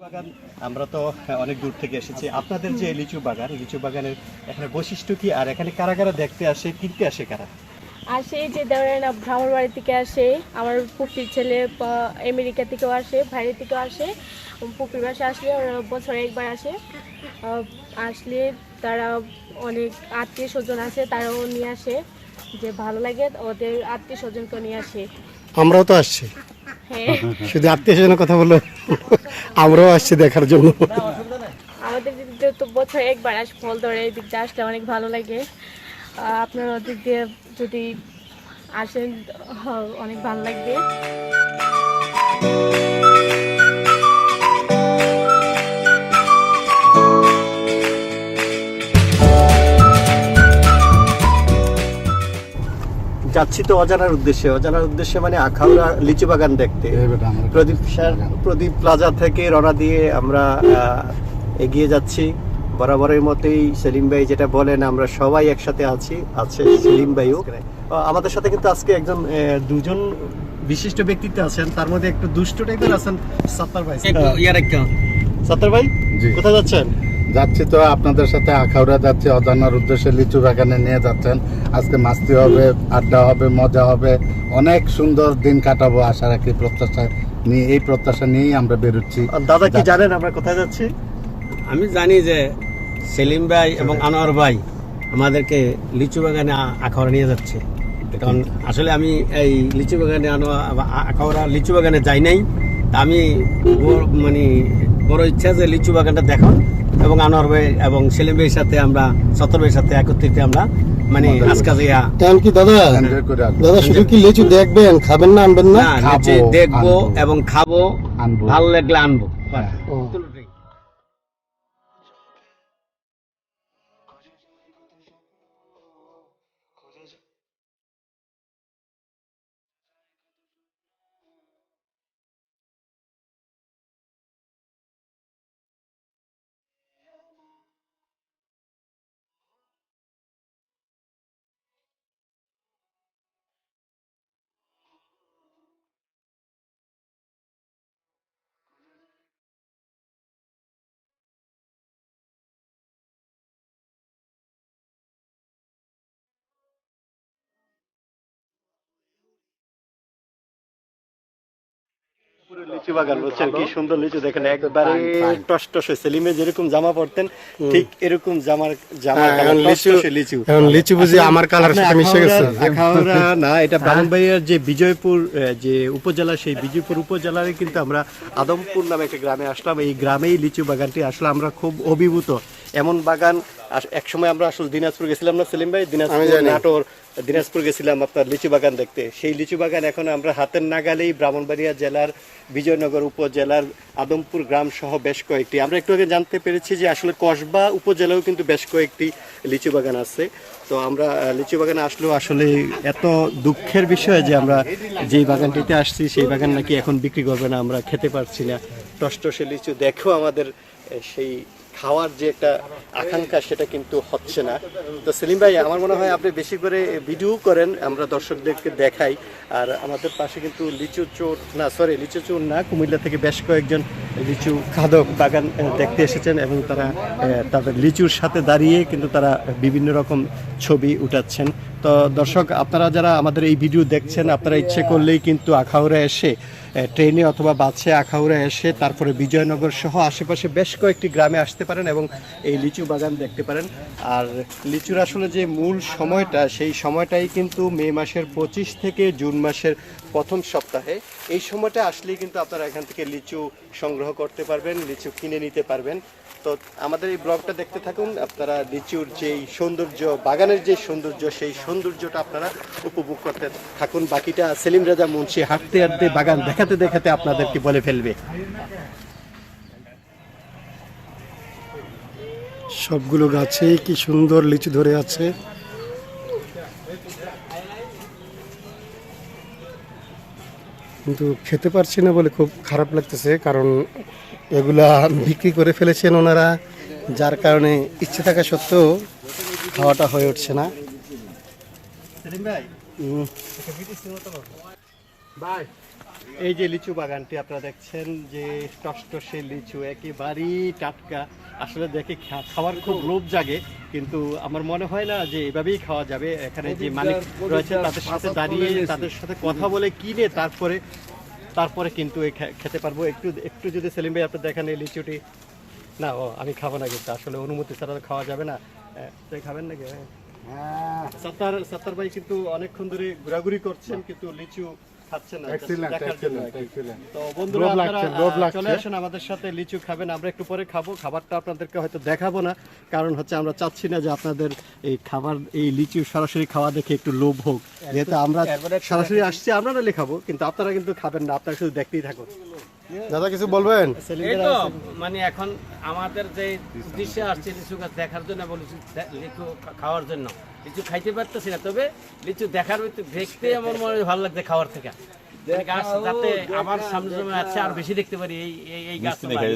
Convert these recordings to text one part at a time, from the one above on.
বাগান আমরা তো অনেক দূর থেকে এসেছি। আপনাদের যে লিচু বাগানের এখানে বৈশিষ্ট্য কি, আর এখানে কারা কারা দেখতে আসে, কিনতে আসে কারা? আসে যে ধরেন ভ্রমণ বাড়ি থেকে আসে, আমার পুপির ছেলে আমেরিকা থেকেও আসে, বাইরে থেকেও আসে। পুপির বাসা আসলে ওরা বছরে একবার আসে। আসলে তারা অনেক আত্মীয় স্বজন আছে, তারাও নিয়ে আসে, যে ভালো লাগে ওদের আত্মীয় স্বজনকে নিয়ে আসে। আমরাও তো আসছি, হ্যাঁ, শুধু আত্মীয় স্বজনের কথা বললো, আমরাও আসছি দেখার জন্য। আমাদের দিক দিয়ে তো বছরে একবার আসে ফল ধরে, এই দিক দিয়ে আসলে অনেক ভালো লাগে। আপনার ওদিক দিয়ে যদি আসেন অনেক ভালো লাগবে। যাচ্ছি তো অজানার উদ্দেশ্যে মানে আখাউড়া লিচু বাগান দেখতে। প্রদীপ প্লাজা থেকে রওনা দিয়ে আমরা এগিয়ে যাচ্ছি। বরাবরের মতোই সেলিম ভাই যেটা বলেন, আমরা সবাই একসাথে আছে সেলিম ভাইও আমাদের সাথে। কিন্তু আজকে একজন দুজন বিশিষ্ট ব্যক্তিত্ব আছেন, তার মধ্যে একটু দুষ্ট টাইপের আছেন সত্তার ভাই। সত্তার ভাই, কোথায় যাচ্ছেন? যাচ্ছি তো আপনাদের সাথে আখাউড়া যাচ্ছি, অজানার উদ্দেশ্যে লিচু বাগানে নিয়ে যাচ্ছেন। আজকে মাস্তি হবে, আড্ডা হবে, মজা হবে, অনেক সুন্দর দিন কাটাবো আশা রাখি। এই প্রত্যাশা নিয়েই আমরা বেরোচ্ছি। দাদা কি জানেন আমরা কোথায় যাচ্ছি? আমি জানি যে সেলিম ভাই এবং আনোয়ার ভাই আমাদেরকে লিচু বাগানে আখাউড়া নিয়ে যাচ্ছে। কারণ আসলে আমি এই লিচু বাগানে আখাউড়া লিচু বাগানে যাই নাই। তা আমি মানে বড় ইচ্ছা যে লিচু বাগানটা দেখান, এবং আনোয়ার ভাই এবং সেলিম ভাইয়ের সাথে আমরা সত্তর ভাইয়ের সাথে একত্রিত আমরা মানে আজকে কি দাদা শুধু কি লিচু দেখবেন, খাবেন না, আনবেন না? দেখবো এবং খাবো, ভালো লাগলে আনবো। লিচু বাগান বলছেন, কি সুন্দর লিচু দেখেন, একবারে টসটসে। সেলিমে যেরকম জামা পরতেন ঠিক এরকম জামা লিচু। এখন লিচু বুঝি আমার কালারের সাথে মিশে গেছে। আখাউড়া না, এটা ব্রাহ্মণবাড়িয়ার যে বিজয়পুর যে উপজেলা, সেই বিজয়পুর উপজেলারে কিন্তু আমরা আদমপুর নামে একটা গ্রামে আসলাম। এই গ্রামেই লিচু বাগানটি আসলে আমরা খুব অভিভূত। এমন বাগান একসময় আমরা আসলে দিনাজপুর গেছিলাম না সেলিম ভাই, নাটোর দিনাজপুর গেছিলাম আপনার লিচু বাগান দেখতে। সেই লিচু বাগান এখন আমরা হাতের নাগালেই ব্রাহ্মণবাড়িয়া জেলার বিজয়নগর উপজেলার আদমপুর গ্রাম সহ বেশ কয়েকটি, আমরা একটু আগে জানতে পেরেছি যে আসলে কসবা উপজেলাও কিন্তু বেশ কয়েকটি লিচু বাগান আছে। তো আমরা লিচু বাগানে আসলেও আসলে এত দুঃখের বিষয় যে আমরা যেই বাগানটিতে আসছি সেই বাগান নাকি এখন বিক্রি করবে না, আমরা খেতে পারছি না। টসটসে লিচু দেখো, আমাদের সেই খাওয়ার যে একটা আকাঙ্ক্ষা সেটা কিন্তু হচ্ছে না। তো সেলিম ভাই, আমার মনে হয় আপনি বেশি করে ভিডিও করেন, আমরা দর্শকদেরকে দেখাই। আর আমাদের পাশে কিন্তু লিচু চোর না, কুমিল্লা থেকে বেশ কয়েকজন লিচু খাদক বাগান দেখতে এসেছেন, এবং তারা তাদের লিচুর সাথে দাঁড়িয়ে কিন্তু তারা বিভিন্ন রকম ছবি উঠাচ্ছেন। তো দর্শক, আপনারা যারা আমাদের এই ভিডিও দেখছেন, আপনারা ইচ্ছে করলেই কিন্তু আখাউড়া এসে ট্রেনে অথবা বাসে আখাউড়া এসে তারপরে বিজয়নগর সহ আশেপাশে বেশ কয়েকটি গ্রামে আসতে পারেন এবং এই লিচু বাগান দেখতে পারেন। আর লিচুর আসলে যে মূল সময়টা, সেই সময়টাই কিন্তু মে মাসের 25 থেকে জুন মাসের প্রথম সপ্তাহে। এই সময়টা আসলেই কিন্তু আপনারা এখান থেকে লিচু সংগ্রহ করতে পারবেন, লিচু কিনে নিতে পারবেন। তো আমাদের এই ব্লগটা দেখতে থাকুন, আপনারা লিচুর যেই সৌন্দর্য, বাগানের যে সৌন্দর্য, সেই সৌন্দর্যটা আপনারা উপভোগ করতে থাকুন। বাকিটা সেলিম রাজা মুন্সি হাঁটতে হাঁটতে বাগান দেখাতে দেখাতে আপনাদেরকে বলে ফেলবে। সবগুলো গাছে কি সুন্দর লিচু ধরে আছে। কিন্তু খেতে পারছি না বলে খুব খারাপ লাগতেছে, কারণ এগুলা বিক্রি করে ফেলেছেন ওনারা, যার কারণে ইচ্ছে থাকা সত্ত্বেও খাওয়াটা হয়ে উঠছে না। সেলিম ভাই, এই যে লিচু বাগানটি আপনারা দেখছেন যে টসটসে লিচু একেবারেই টাটকা, আসলে দেখে খাওয়ার খুব লোভ জাগে, কিন্তু আমার মনে হয় না যে এভাবেই খাওয়া যাবে। এখানে যে মালিক রয়েছে তাদের সাথে দাঁড়িয়ে তাদের সাথে কথা বলে কিনে তারপরে কিন্তু খেতে পারবো। একটু যদি সেলিম ভাই আপনি দেখেন এই লিচুটি, না আমি খাবো না, কিন্তু আসলে অনুমতি ছাড়া তো খাওয়া যাবে না। তুই খাবেন নাকি? সত্তার ভাই কিন্তু অনেকক্ষণ ধরে ঘোরাঘুরি করছেন কিন্তু লিচু খাচ্ছেন না, দেখার জন্য। তো বন্ধুরা আপনারা চলে আসেন আমাদের সাথে, লিচু খাবেন, আমরা একটু পরে খাবো। খাবারটা আপনাদেরকে হয়তো দেখাবো না, কারণ হচ্ছে আমরা চাচ্ছি না যে আপনাদের এই খাবার, এই লিচু সরাসরি খাওয়া দেখে একটু লোভ হোক, যেহেতু আমরা সরাসরি আসছি, আমরা নাহলে খাবো, কিন্তু আপনারা কিন্তু খাবেন না, আপনারা শুধু দেখতেই থাকুন। দাদা কিছু বলবেন? এই তো মানে এখন আমাদের যে উদ্দেশ্যে আসছে লিচু গাছ দেখার জন্য এবং লিচু খাওয়ার জন্য, লিচু খাইতে পারতেছি না, তবে লিচু দেখার দেখতে আমার মনে হয় ভালো লাগছে খাওয়ার থেকে। গাছ যাতে আমার সামনে জমে আছে আর বেশি দেখতে পারি এই গাছ নাকি।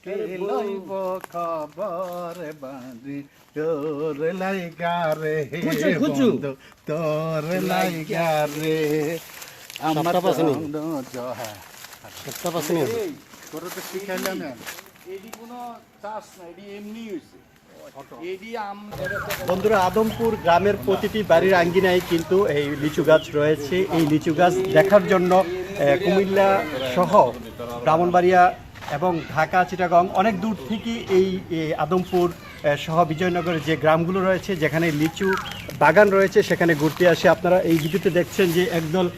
কে লইব খবর বাড়ি তোর লাইগা রে বন্ধু, তোর লাইগা রে আমার তোর তো শিখাইলাম এডি কোনো চাষ না, এডি এমনি হইছে। বন্ধুরা, আদমপুর গ্রামের প্রতিটি বাড়ির আঙ্গিনায় কিন্তু এই লিচু গাছ রয়েছে। এই লিচু গাছ দেখার জন্য কুমিল্লা সহ ব্রাহ্মণবাড়িয়া এবং ঢাকা, চিটাগং অনেক দূর থেকে এই আদমপুর সহ বিজয়নগরের যে গ্রামগুলো রয়েছে যেখানে লিচু বাগান রয়েছে সেখানে ঘুরতে আসে। আপনারা এই ভিডিওতে দেখছেন যে একদল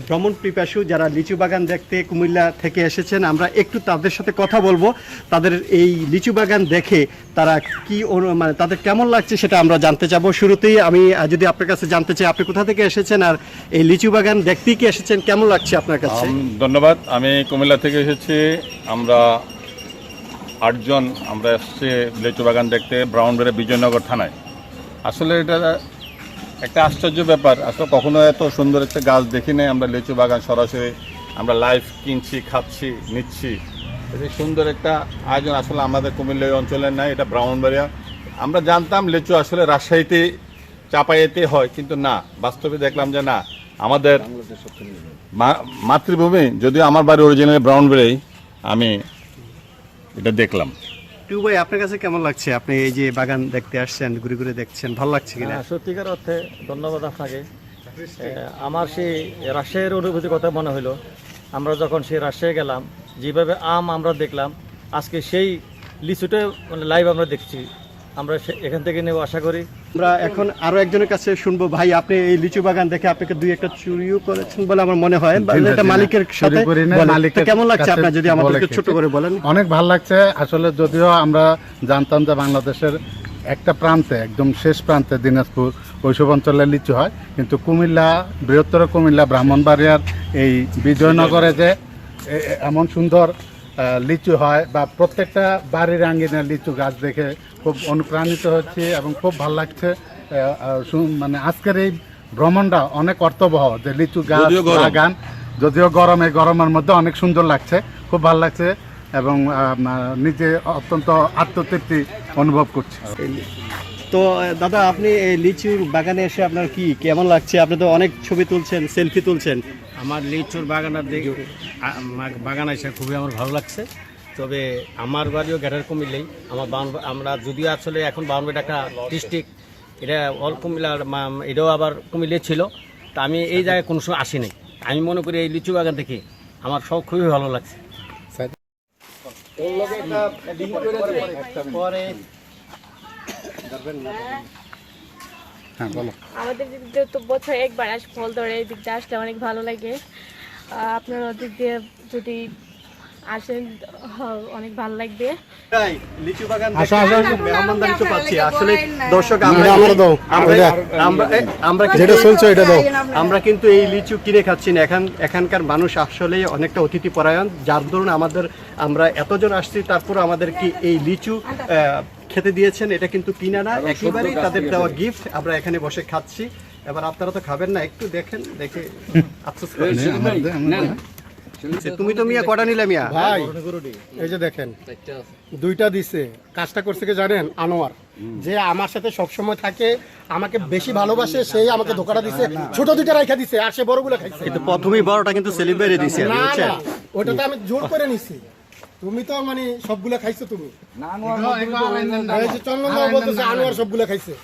ভ্রমণ পিপাসু যারা লিচু বাগান দেখতে কুমিল্লা থেকে এসেছেন। আমরা একটু তাদের সাথে কথা বলবো, তাদের এই লিচু বাগান দেখে তারা কি মানে তাদের কেমন লাগছে সেটা আমরা জানতে চাবো। শুরুতেই আমি যদি আপনার কাছে জানতে চাই, আপনি কোথা থেকে এসেছেন আর এই লিচু বাগান দেখতেই কি এসেছেন, কেমন লাগছে আপনার কাছে? ধন্যবাদ। আমি কুমিল্লা থেকে এসেছি। আমরা 8 জন আমরা এসেছি লিচু বাগান দেখতে ব্রাহ্মণবাড়িয়া বিজয়নগর থানায়। আসলে এটা একটা আশ্চর্য ব্যাপার, আসলে কখনো এত সুন্দর একটা গাছ দেখি নাই। আমরা লিচু বাগান সরাসরি আমরা লাইভ কিনছি, খাচ্ছি, নিচ্ছি। এটা সুন্দর একটা আয়োজন আসলে আমাদের কুমিল্লা এই অঞ্চলের নাই, এটা ব্রাহ্মণবাড়িয়া। আমরা জানতাম লিচু আসলে রাজশাহীতে, চাপাইতে হয়, কিন্তু না, বাস্তবে দেখলাম যে না, আমাদের মাতৃভূমি, যদিও আমার বাড়ি অরিজিনালি ব্রাহ্মণবাড়িয়ায়, আমি এটা দেখলাম। টু ভাই, আপনার কাছে কেমন লাগছে? আপনি এই যে বাগান দেখতে আসছেন, ঘুরে ঘুরে দেখছেন, ভালো লাগছে কিনা? সত্যিকার অর্থে ধন্যবাদ আপনাকে। আমার সেই রাজশাহীর অনুভূতির কথা মনে হলো। আমরা যখন সেই রাজশাহী গেলাম, যেভাবে আমরা দেখলাম, আজকে সেই লিচুটা মানে লাইভ আমরা দেখছি। আমরা এখান থেকে নেব আশা করি। আমরা এখন আরো একজনের কাছে শুনবো। ভাই, আপনি এই লিচু বাগান দেখে আপনাকে দুই একটা চুরিও করেছেন বলে আমার মনে হয়, এটা মালিকের সাথে কেমন লাগছে আপনার, যদি আমাদেরকে ছোট করে বলেন? অনেক ভালো লাগছে আসলে। যদিও আমরা জানতাম যে বাংলাদেশের একটা প্রান্তে, একদম শেষ প্রান্তে দিনাজপুর ওইসব অঞ্চলে লিচু হয়, কিন্তু কুমিল্লা, বৃহত্তর কুমিল্লা ব্রাহ্মণবাড়িয়ার এই বিজয়নগরে যে এমন সুন্দর লিচু হয়, বা প্রত্যেকটা বাড়ির আঙ্গিনে লিচু গাছ দেখে খুব অনুপ্রাণিত হচ্ছে এবং খুব ভালো লাগছে। মানে আজকের এই ভ্রমণটা অনেক অর্থবহ, যে লিচু গাছ বাগান, যদিও গরমের মধ্যে অনেক সুন্দর লাগছে, খুব ভালো লাগছে এবং নিজে অত্যন্ত আত্মতৃপ্তি অনুভব করছি। তো দাদা, আপনি এই লিচুর বাগানে এসে আপনার কি কেমন লাগছে? আপনি তো অনেক ছবি তুলছেন, সেলফি তুলছেন। আমার লিচুর বাগান এসে খুবই আমার ভালো লাগছে। তবে আমার বাড়িও গ্রেটার কুমিল্লাই। আমরা যদিও আসলে এখন বাউন্ডারি একটা ডিস্ট্রিক্ট, এটা অল কুমিল্লার, এটাও আবার কুমিল্লা ছিল। তা আমি এই জায়গায় কোনো সময় আসিনি। আমি মনে করি এই লিচু বাগান দেখে আমার সব খুবই ভালো লাগছে। আমাদের দিক দিয়ে তো বছর একবার ফল ধরে, এই দিক দিয়ে আসলে অনেক ভালো লাগে। আপনার দিক দিয়ে যদি আসেন, অনেক ভালো লাগবে। তাই লিচু বাগান আসো, আসো, আসো। মেহমানদারি তো পাচ্ছি আসলে দর্শক এটা আমার দাও, ওইটা। আমরা যেটা শুনছো এটা দাও। আমরা কিন্তু এই লিচু কিনে খাচ্ছি না, এখানকার মানুষ আসলে অনেকটা অতিথি পরায়ণ, যার ধরুন আমরা এতজন আসছি তারপর আমাদের কি এই লিচু খেতে দিয়েছেন, এটা কিন্তু কিনা না, একেবারেই তাদের দেওয়া গিফট। আমরা এখানে বসে খাচ্ছি, এবার আপনারা তো খাবেন না, একটু দেখেন, দেখে আফসোস করেন। তুমি তো মিয়া কটা নিলে মিয়া? ভাই এই যে দেখেন, দুইটা দিছে। কাজটা করছে কি জানেন? আনোয়ার, যে আমার সাথে সবসময় থাকে, আমাকে বেশি ভালোবাসে, সেই আমাকে ধোকাটা দিছে। ছোট দুইটা রাইখা দিছে, আর সে বড়গুলো খাইছে। কিন্তু প্রথমেই বড়টা কিন্তু সেলিম ভাইরে দিছে, না বুঝছেন? না, ওটা তো আমি জোর করে নিছি। তুমি তো মানে সবগুলা খাইছো তুমি। এই যে চন্দন দা বলতেছে আনোয়ার সবগুলা খাইছে।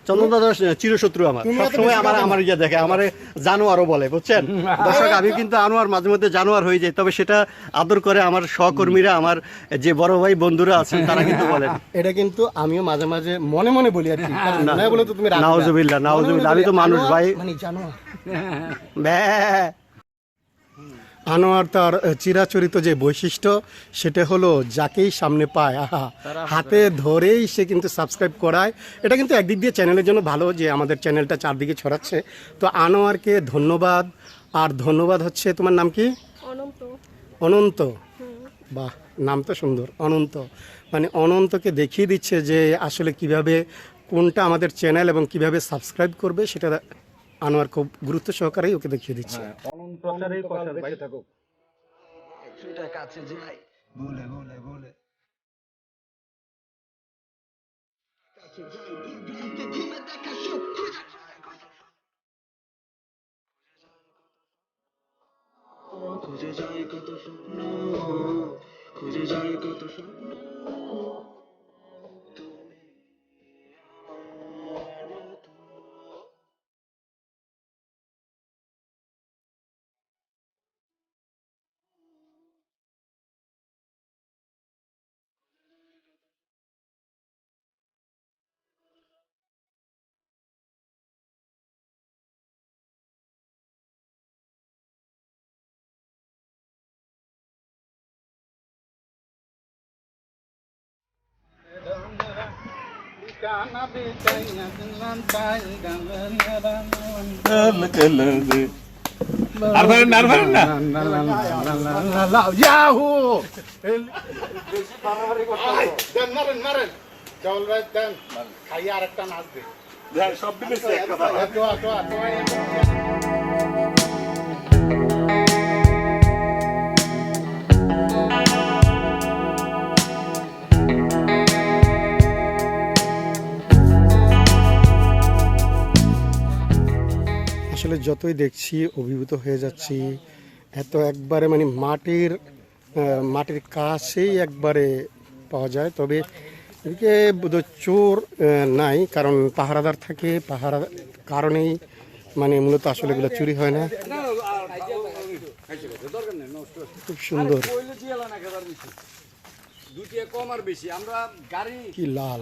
চন্দন দাদা চিরশত্রু আমার, তুমি এত সবসময় বেশি খাবে আমার ইয়ে দেখে, আমারে জানোয়ারও বলে, বুঝছেন দর্শক? আমি কিন্তু আনোয়ার মাঝে মধ্যে জানোয়ার হয়ে যাই, তবে সেটা আদর করে আমার সহকর্মীরা, আমার যে বড় ভাই বন্ধুরা আছেন তারা কিন্তু বলেন। এটা কিন্তু আমিও মাঝে মাঝে মনে মনে বলি আর কি, কারণ না বলে তো তুমি রাখবে না। নাউজুবিল্লাহ, নাউজুবিল্লাহ, আমি তো মানুষ ভাই। মানে জানোয়ার। ব্যাঁ। আনোয়ার তার চিরাচরিত যে বৈশিষ্ট্য, সেটা হলো যাকেই সামনে পায় হাতে ধরেই সে কিন্তু সাবস্ক্রাইব করায়। এটা কিন্তু একদিক দিয়ে চ্যানেলের জন্য ভালো যে আমাদের চ্যানেলটা চারদিকে ছড়াচ্ছে। তো আনোয়ারকে ধন্যবাদ। আর ধন্যবাদ হচ্ছে, তোমার নাম কি? অনন্ত। অনন্ত, বাহ, নাম তো সুন্দর, অনন্ত। মানে অনন্তকে দেখিয়ে দিচ্ছে যে আসলে কিভাবে কোনটা আমাদের চ্যানেল এবং কিভাবে সাবস্ক্রাইব করবে, সেটা আনোয়ার খুব গুরুত্ব সহকারেই ওকে দেখিয়ে দিচ্ছে। আর পারেন না, আর পারেন না। ইয়াহু! দেন, মারেন, মারেন। চল ভাই, দেন। খাইয়ে আরেকটা নাচ দে। সব মিলেছে এক কথা। টোয়া, টোয়া, টোয়া। আসলে যতই দেখছি অভিভূত হয়ে যাচ্ছি। এত একবারে মানে মাটির কাছেই একবারে পাওয়া যায়। তবে এদিকে বোধহয় চোর নাই, কারণ পাহারাদার থাকে, পাহারার কারণেই মানে মূলত আসলে এগুলো চুরি হয় না। খুব সুন্দর, কি লাল।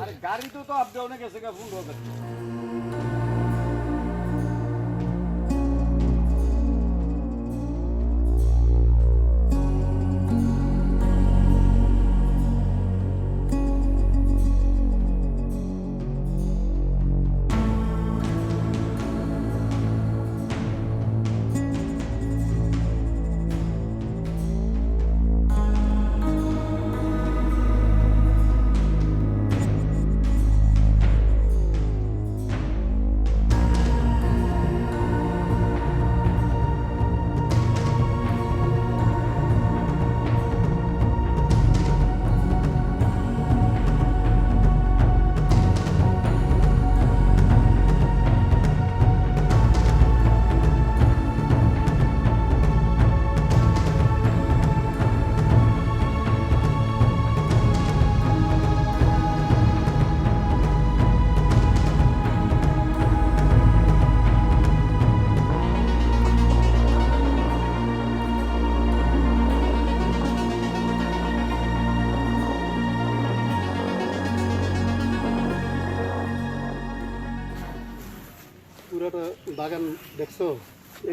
পুরোটা বাগান দেখছো?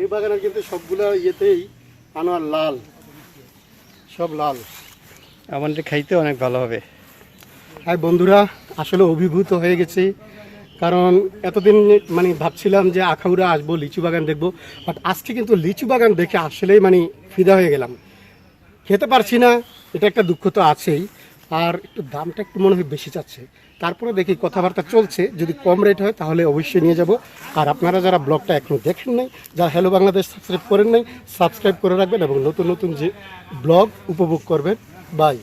এই বাগানের কিন্তু সবগুলা ইয়েতেই আনোয়ার লাল। সব লাল। আমাদের খাইতে অনেক ভালো হবে। আর বন্ধুরা আসলে অভিভূত হয়ে গেছি, কারণ এতদিন মানে ভাবছিলাম যে আখাউড়া আসবো, লিচু বাগান দেখবো, বাট আজকে কিন্তু লিচু বাগান দেখে আসলেই মানে ফিদা হয়ে গেলাম। খেতে পারছি না, এটা একটা দুঃখ তো আছেই, আর একটু দামটা একটু মনে হয় বেশি চাচ্ছে। তারপরে দেখি কথাবার্তা চলছে, যদি কম রেট হয় তাহলে অবশ্যই নিয়ে যাব। আর আপনারা যারা ব্লগটা এখনও দেখেন নাই, যারা হ্যালো বাংলাদেশ সাবস্ক্রাইব করেন নাই, সাবস্ক্রাইব করে রাখবেন এবং নতুন নতুন যে ব্লগ উপভোগ করবেন। বাই।